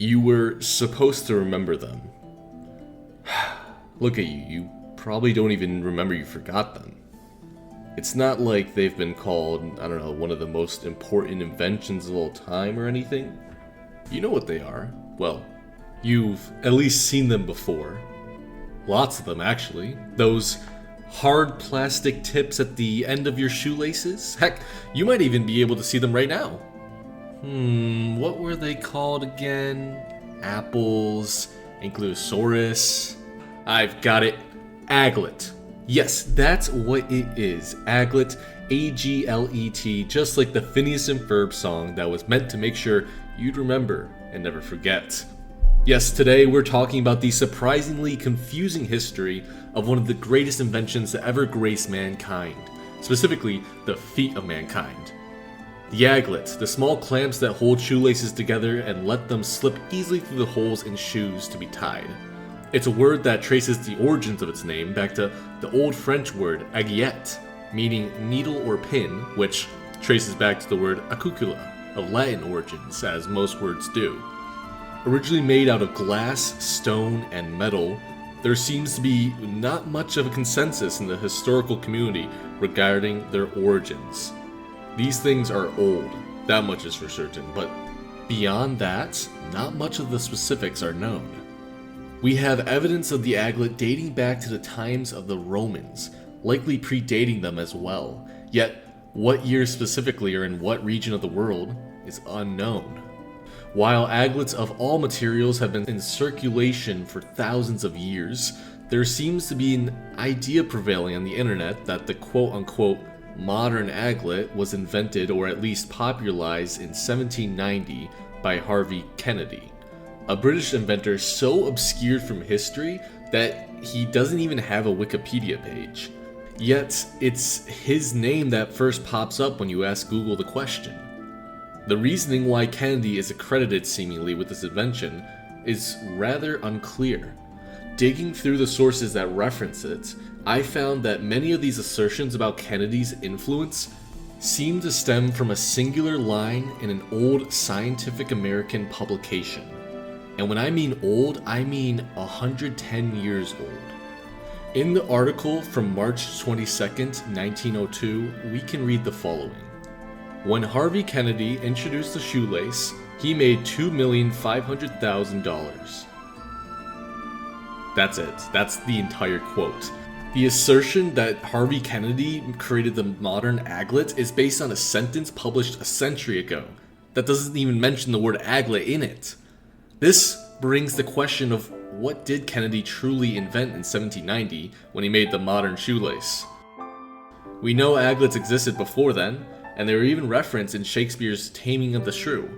You were supposed to remember them. Look at you, you probably don't even remember you forgot them. It's not like they've been called, I don't know, one of the most important inventions of all time or anything. You know what they are. Well, you've at least seen them before. Lots of them, actually. Those hard plastic tips at the end of your shoelaces? Heck, you might even be able to see them right now. What were they called again? Apples, Ankylosaurus. I've got it. Aglet. Yes, that's what it is. Aglet, A-G-L-E-T, just like the Phineas and Ferb song that was meant to make sure you'd remember and never forget. Yes, today we're talking about the surprisingly confusing history of one of the greatest inventions to ever grace mankind, specifically the feet of mankind. The aglet, the small clamps that hold shoelaces together and let them slip easily through the holes in shoes to be tied. It's a word that traces the origins of its name back to the old French word aglet, meaning needle or pin, which traces back to the word acucula, of Latin origins, as most words do. Originally made out of glass, stone, and metal, there seems to be not much of a consensus in the historical community regarding their origins. These things are old, that much is for certain, but beyond that, not much of the specifics are known. We have evidence of the aglet dating back to the times of the Romans, likely predating them as well, yet what year specifically or in what region of the world is unknown. While aglets of all materials have been in circulation for thousands of years, there seems to be an idea prevailing on the internet that the quote-unquote modern aglet was invented or at least popularized in 1790 by Harvey Kennedy, a British inventor so obscured from history that he doesn't even have a Wikipedia page. Yet, it's his name that first pops up when you ask Google the question. The reasoning why Kennedy is accredited seemingly with this invention is rather unclear. Digging through the sources that reference it, I found that many of these assertions about Kennedy's influence seem to stem from a singular line in an old Scientific American publication. And when I mean old, I mean 110 years old. In the article from March 22nd, 1902, we can read the following. When Harvey Kennedy introduced the shoelace, he made $2,500,000. That's it. That's the entire quote. The assertion that Harvey Kennedy created the modern aglet is based on a sentence published a century ago that doesn't even mention the word aglet in it. This brings the question of what did Kennedy truly invent in 1790 when he made the modern shoelace? We know aglets existed before then, and they were even referenced in Shakespeare's Taming of the Shrew.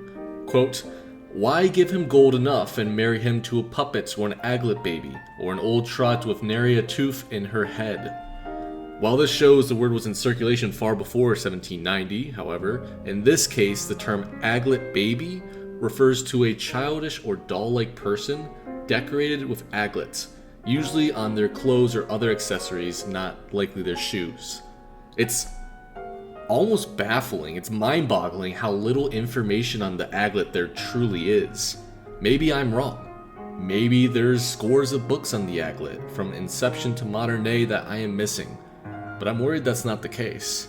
Quote, "Why give him gold enough and marry him to a puppet or an aglet baby, or an old trot with nary a tooth in her head?" While this shows the word was in circulation far before 1790, however, in this case the term aglet baby refers to a childish or doll-like person decorated with aglets, usually on their clothes or other accessories, not likely their shoes. It's almost baffling, it's mind-boggling how little information on the aglet there truly is. Maybe I'm wrong. Maybe there's scores of books on the aglet, from inception to modern day, that I am missing, but I'm worried that's not the case.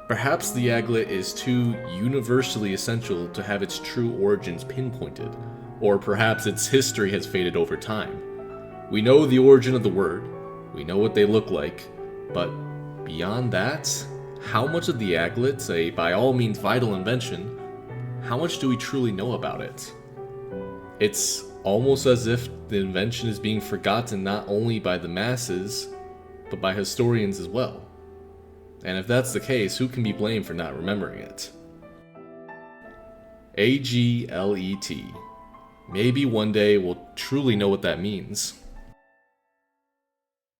Perhaps the aglet is too universally essential to have its true origins pinpointed, or perhaps its history has faded over time. We know the origin of the word, we know what they look like, but beyond that, how much of the aglet, a by all means vital invention, how much do we truly know about it? It's almost as if the invention is being forgotten not only by the masses, but by historians as well. And if that's the case, who can be blamed for not remembering it? aglet. Maybe one day we'll truly know what that means.